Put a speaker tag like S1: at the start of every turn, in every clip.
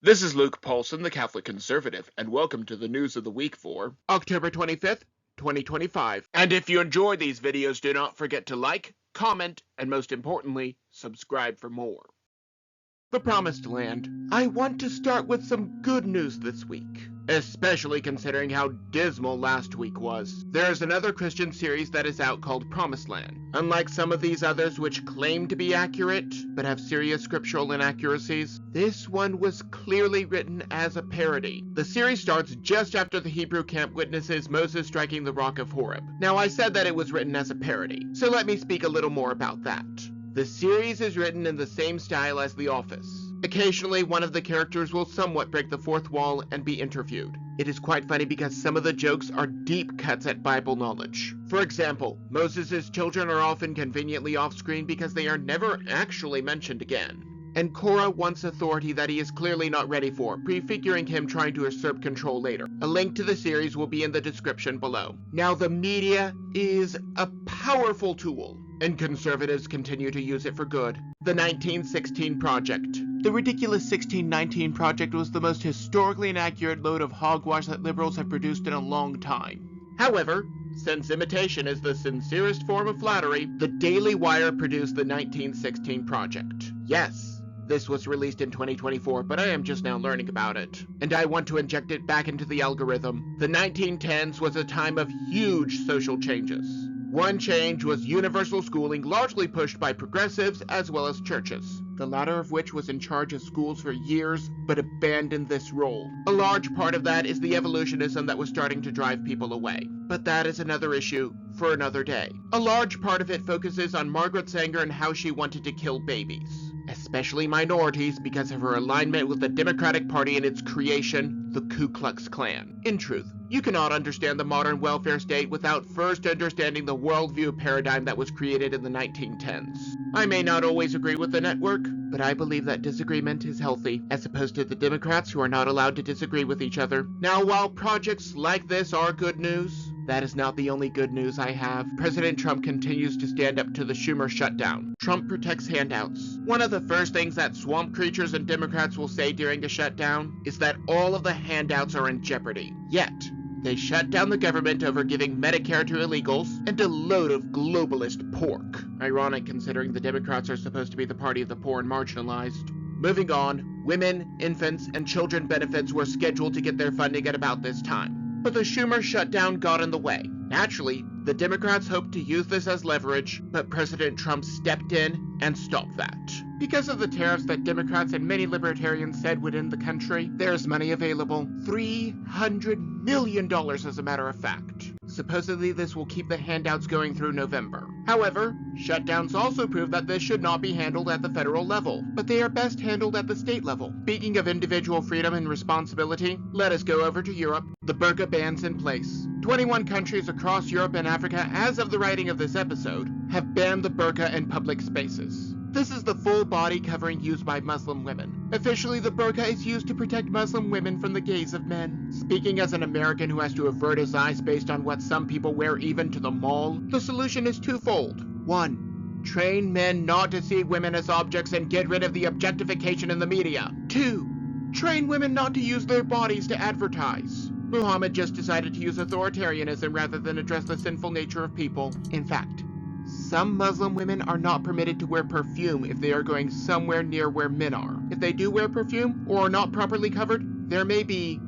S1: This is Luke Paulson, the Catholic Conservative, and welcome to the news of the week for October 25th, 2025. And if you enjoy these videos, do not forget to like, comment, and most importantly, subscribe for more. The Promised Land. I want to start with some good news this week, especially considering how dismal last week was. There is another Christian series that is out called Promised Land. Unlike some of these others which claim to be accurate, but have serious scriptural inaccuracies, this one was clearly written as a parody. The series starts just after the Hebrew camp witnesses Moses striking the rock of Horeb. Now, I said that it was written as a parody, so let me speak a little more about that. The series is written in the same style as The Office. Occasionally, one of the characters will somewhat break the fourth wall and be interviewed. It is quite funny because some of the jokes are deep cuts at Bible knowledge. For example, Moses' children are often conveniently off-screen because they are never actually mentioned again. And Korah wants authority that he is clearly not ready for, prefiguring him trying to usurp control later. A link to the series will be in the description below. Now, the media is a powerful tool, and conservatives continue to use it for good. The 1916 Project. The ridiculous 1619 Project was the most historically inaccurate load of hogwash that liberals have produced in a long time. However, since imitation is the sincerest form of flattery, the Daily Wire produced the 1916 Project. Yes, this was released in 2024, but I am just now learning about it, and I want to inject it back into the algorithm. The 1910s was a time of huge social changes. One change was universal schooling, largely pushed by progressives as well as churches, the latter of which was in charge of schools for years but abandoned this role. A large part of that is the evolutionism that was starting to drive people away, but that is another issue for another day. A large part of it focuses on Margaret Sanger and how she wanted to kill babies, especially minorities, because of her alignment with the Democratic Party and its creation, the Ku Klux Klan. In truth, you cannot understand the modern welfare state without first understanding the worldview paradigm that was created in the 1910s. I may not always agree with the network, but I believe that disagreement is healthy, as opposed to the Democrats who are not allowed to disagree with each other. Now, while projects like this are good news, that is not the only good news I have. President Trump continues to stand up to the Schumer shutdown. Trump protects handouts. One of the first things that swamp creatures and Democrats will say during a shutdown is that all of the handouts are in jeopardy. Yet, they shut down the government over giving Medicare to illegals and a load of globalist pork. Ironic considering the Democrats are supposed to be the party of the poor and marginalized. Moving on, women, infants, and children benefits were scheduled to get their funding at about this time. But the Schumer shutdown got in the way. Naturally, the Democrats hoped to use this as leverage, but President Trump stepped in and stopped that. Because of the tariffs that Democrats and many libertarians said would end the country, there's money available. $300 million as a matter of fact. Supposedly this will keep the handouts going through November. However, shutdowns also prove that this should not be handled at the federal level, but they are best handled at the state level. Speaking of individual freedom and responsibility, let us go over to Europe. The Burqa ban's in place. 21 countries across Europe and Africa, as of the writing of this episode, have banned the burqa in public spaces. This is the full body covering used by Muslim women. Officially, the burqa is used to protect Muslim women from the gaze of men. Speaking as an American who has to avert his eyes based on what some people wear even to the mall, the solution is twofold. 1. Train men not to see women as objects and get rid of the objectification in the media. 2. Train women not to use their bodies to advertise. Muhammad just decided to use authoritarianism rather than address the sinful nature of people. In fact, some Muslim women are not permitted to wear perfume if they are going somewhere near where men are. If they do wear perfume or are not properly covered, there may be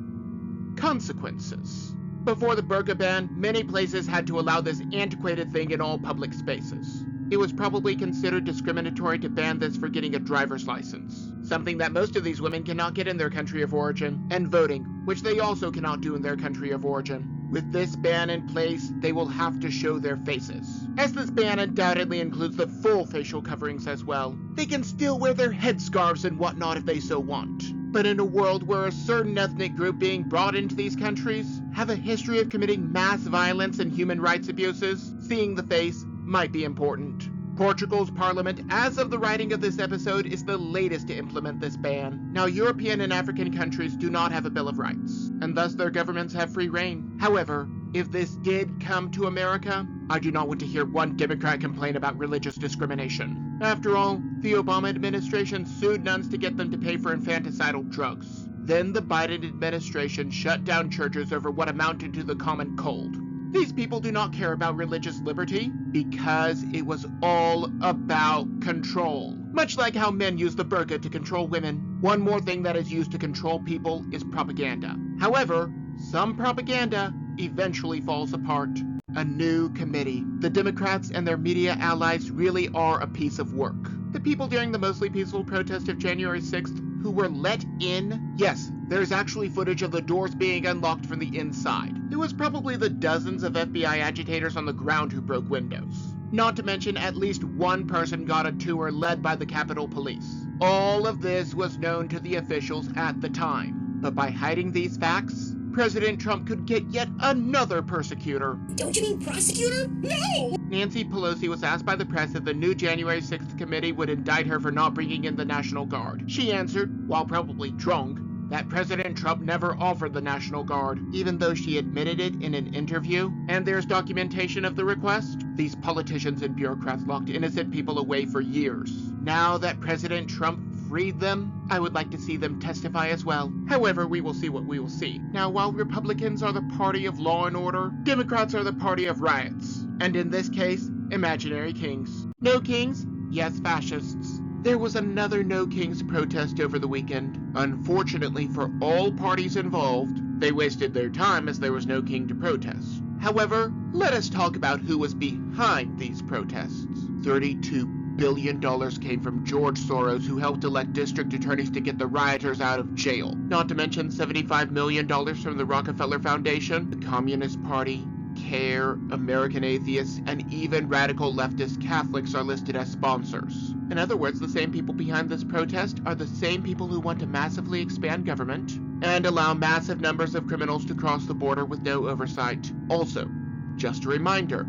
S1: consequences. Before the burqa ban, many places had to allow this antiquated thing in all public spaces. It was probably considered discriminatory to ban this for getting a driver's license, something that most of these women cannot get in their country of origin, and voting, which they also cannot do in their country of origin. With this ban in place, they will have to show their faces. As this ban undoubtedly includes the full facial coverings as well, they can still wear their headscarves and whatnot if they so want. But in a world where a certain ethnic group being brought into these countries have a history of committing mass violence and human rights abuses, seeing the face might be important. Portugal's parliament, as of the writing of this episode, is the latest to implement this ban. Now, European and African countries do not have a Bill of Rights, and thus their governments have free reign. However, if this did come to America, I do not want to hear one Democrat complain about religious discrimination. After all, the Obama administration sued nuns to get them to pay for infanticidal drugs. Then the Biden administration shut down churches over what amounted to the common cold. These people do not care about religious liberty because it was all about control. Much like how men use the Burqa to control women, one more thing that is used to control people is propaganda. However, some propaganda eventually falls apart. A new committee. The Democrats and their media allies really are a piece of work. The people during the mostly peaceful protest of January 6th who were let in, yes, there's actually footage of the doors being unlocked from the inside. It was probably the dozens of FBI agitators on the ground who broke windows. Not to mention at least one person got a tour led by the Capitol Police. All of this was known to the officials at the time. But by hiding these facts, President Trump could get yet another persecutor.
S2: Don't you mean prosecutor? No!
S1: Nancy Pelosi was asked by the press if the new January 6th committee would indict her for not bringing in the National Guard. She answered, while probably drunk, that President Trump never offered the National Guard, even though she admitted it in an interview. And there's documentation of the request. These politicians and bureaucrats locked innocent people away for years. Now that President Trump freed them, I would like to see them testify as well. However, we will see what we will see. Now, while Republicans are the party of law and order, Democrats are the party of riots. And in this case, imaginary kings. No kings, yes fascists. There was another No Kings protest over the weekend. Unfortunately for all parties involved, they wasted their time as there was no king to protest. However, let us talk about who was behind these protests. $32 billion came from George Soros, who helped elect district attorneys to get the rioters out of jail. Not to mention $75 million from the Rockefeller Foundation, the Communist Party, CARE, American Atheists, and even radical leftist Catholics are listed as sponsors. In other words, the same people behind this protest are the same people who want to massively expand government and allow massive numbers of criminals to cross the border with no oversight. Also, just a reminder,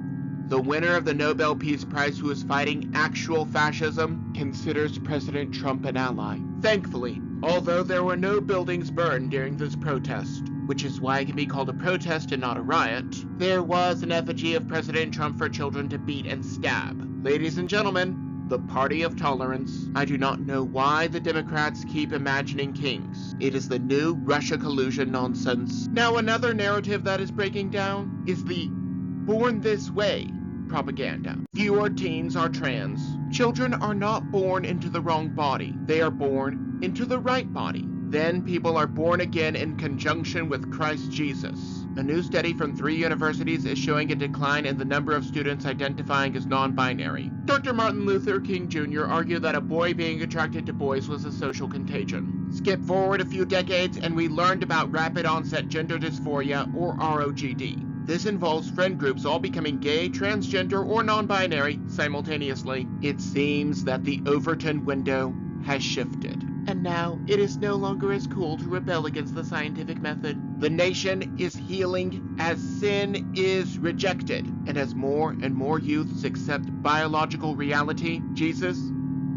S1: the winner of the Nobel Peace Prize, who is fighting actual fascism, considers President Trump an ally. Thankfully, although there were no buildings burned during this protest, which is why it can be called a protest and not a riot, there was an effigy of President Trump for children to beat and stab. Ladies and gentlemen, the party of tolerance. I do not know why the Democrats keep imagining kings. It is the new Russia collusion nonsense. Now, another narrative that is breaking down is the born this way propaganda. Fewer teens are trans. Children are not born into the wrong body. They are born into the right body. Then people are born again in conjunction with Christ Jesus. A new study from 3 universities is showing a decline in the number of students identifying as non-binary. Dr. Martin Luther King Jr. argued that a boy being attracted to boys was a social contagion. Skip forward a few decades and we learned about rapid onset gender dysphoria, or ROGD. This involves friend groups all becoming gay, transgender, or non-binary simultaneously. It seems that the Overton window has shifted. And now, it is no longer as cool to rebel against the scientific method. The nation is healing as sin is rejected. And as more and more youths accept biological reality, Jesus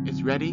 S1: is ready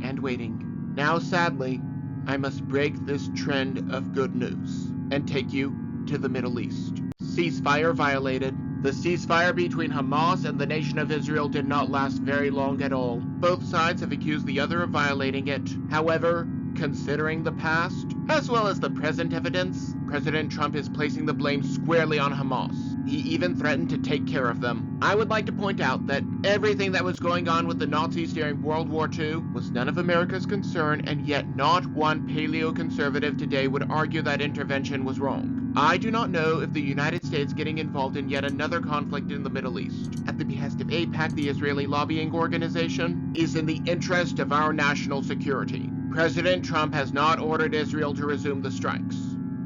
S1: and waiting. Now, sadly, I must break this trend of good news and take you to the Middle East. Ceasefire violated. The ceasefire between Hamas and the Nation of Israel did not last very long at all. Both sides have accused the other of violating it. However, considering the past, as well as the present evidence, President Trump is placing the blame squarely on Hamas. He even threatened to take care of them. I would like to point out that everything that was going on with the Nazis during World War II was none of America's concern, and yet not one paleo-conservative today would argue that intervention was wrong. I do not know if the United States getting involved in yet another conflict in the Middle East, at the behest of AIPAC, the Israeli lobbying organization, is in the interest of our national security. President Trump has not ordered Israel to resume the strikes.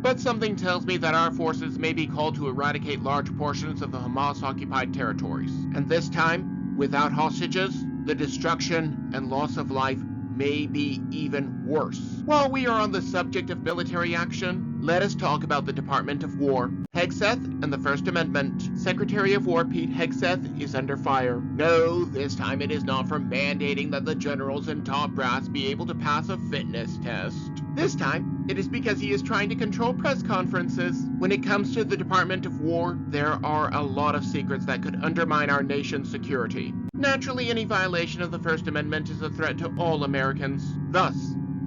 S1: But something tells me that our forces may be called to eradicate large portions of the Hamas-occupied territories. And this time, without hostages, the destruction and loss of life may be even worse. While we are on the subject of military action, let us talk about the Department of War. Hegseth and the First Amendment. Secretary of War Pete Hegseth is under fire. No, this time it is not for mandating that the generals and top brass be able to pass a fitness test. This time, it is because he is trying to control press conferences. When it comes to the Department of War, there are a lot of secrets that could undermine our nation's security. Naturally, any violation of the First Amendment is a threat to all Americans. Thus,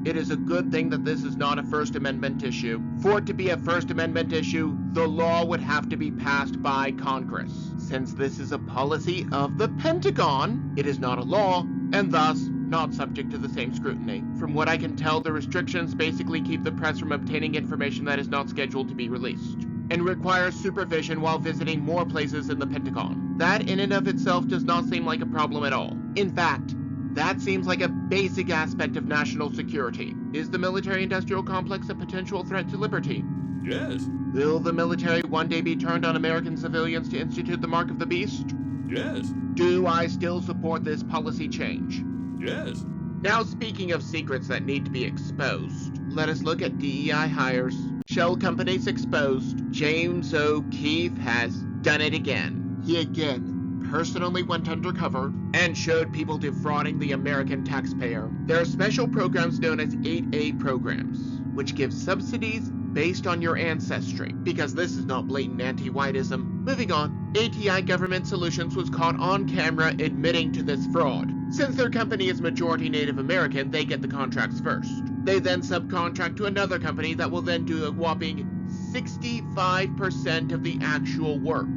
S1: it is a good thing that this is not a First Amendment issue. For it to be a First Amendment issue, the law would have to be passed by Congress. Since this is a policy of the Pentagon, it is not a law, and thus not subject to the same scrutiny. From what I can tell, the restrictions basically keep the press from obtaining information that is not scheduled to be released, and requires supervision while visiting more places in the Pentagon. That in and of itself does not seem like a problem at all. In fact, that seems like a basic aspect of national security. Is the military-industrial complex a potential threat to liberty?
S3: Yes.
S1: Will the military one day be turned on American civilians to institute the mark of the beast?
S3: Yes.
S1: Do I still support this policy change?
S3: Yes.
S1: Now, speaking of secrets that need to be exposed, let us look at DEI hires. Shell companies exposed. James O'Keefe has done it again. He again personally went undercover and showed people defrauding the American taxpayer. There are special programs known as 8A programs, which give subsidies based on your ancestry, because this is not blatant anti-whiteism. Moving on, ATI Government Solutions was caught on camera admitting to this fraud. Since their company is majority Native American, they get the contracts first. They then subcontract to another company that will then do a whopping 65% of the actual work,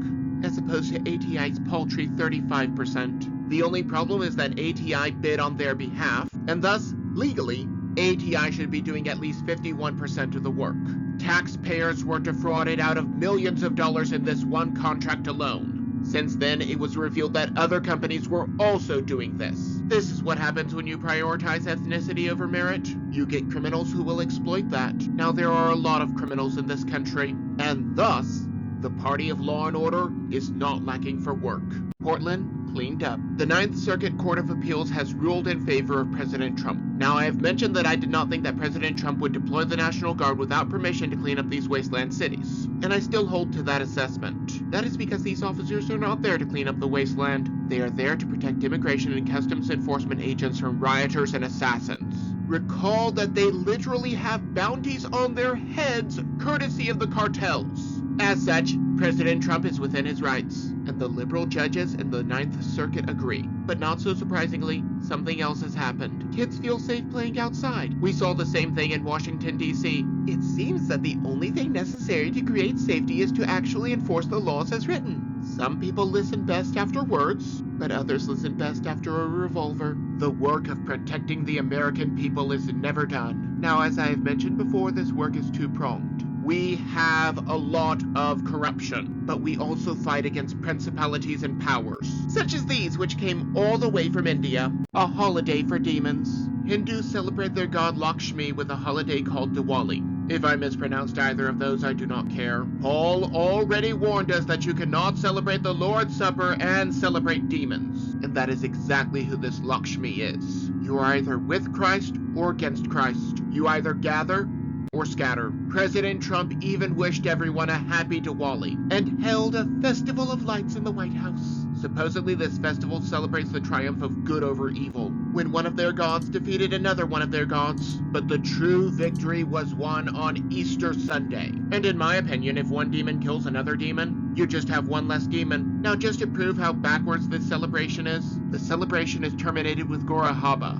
S1: as opposed to ATI's paltry 35%. The only problem is that ATI bid on their behalf, and thus, legally, ATI should be doing at least 51% of the work. Taxpayers were defrauded out of millions of dollars in this one contract alone. Since then, it was revealed that other companies were also doing this. This is what happens when you prioritize ethnicity over merit. You get criminals who will exploit that. Now, there are a lot of criminals in this country, and thus, the party of law and order is not lacking for work. Portland cleaned up. The Ninth Circuit Court of Appeals has ruled in favor of President Trump. Now, I have mentioned that I did not think that President Trump would deploy the National Guard without permission to clean up these wasteland cities, and I still hold to that assessment. That is because these officers are not there to clean up the wasteland. They are there to protect immigration and customs enforcement agents from rioters and assassins. Recall that they literally have bounties on their heads courtesy of the cartels. As such, President Trump is within his rights, and the liberal judges in the Ninth Circuit agree. But not so surprisingly, something else has happened. Kids feel safe playing outside. We saw the same thing in Washington, D.C. It seems that the only thing necessary to create safety is to actually enforce the laws as written. Some people listen best after words, but others listen best after a revolver. The work of protecting the American people is never done. Now, as I have mentioned before, this work is two-pronged. We have a lot of corruption, but we also fight against principalities and powers, such as these which came all the way from India. A holiday for demons. Hindus celebrate their god Lakshmi with a holiday called Diwali. If I mispronounced either of those, I do not care. Paul already warned us that you cannot celebrate the Lord's Supper and celebrate demons. And that is exactly who this Lakshmi is. You are either with Christ or against Christ. You either gather or scatter. President Trump even wished everyone a happy Diwali and held a festival of lights in the White House. Supposedly this festival celebrates the triumph of good over evil, when one of their gods defeated another one of their gods. But the true victory was won on Easter Sunday. And in my opinion, if one demon kills another demon, you just have one less demon. Now, just to prove how backwards this celebration is, the celebration is terminated with Gora Haba.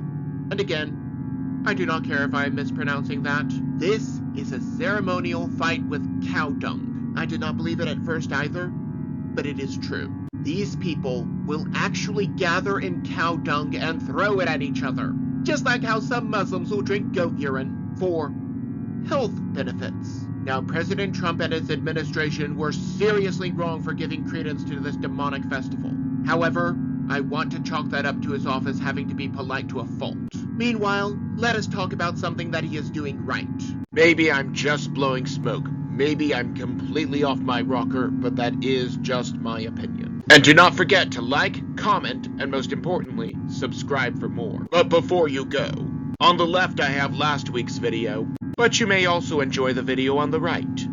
S1: And again, I do not care if I am mispronouncing that. This is a ceremonial fight with cow dung. I did not believe it at first either, but it is true. These people will actually gather in cow dung and throw it at each other, just like how some Muslims will drink goat urine for health benefits. Now, President Trump and his administration were seriously wrong for giving credence to this demonic festival. However, I want to chalk that up to his office having to be polite to a fault. Meanwhile, let us talk about something that he is doing right. Maybe I'm just blowing smoke. Maybe I'm completely off my rocker, but that is just my opinion. And do not forget to like, comment, and most importantly, subscribe for more. But before you go, on the left I have last week's video, but you may also enjoy the video on the right.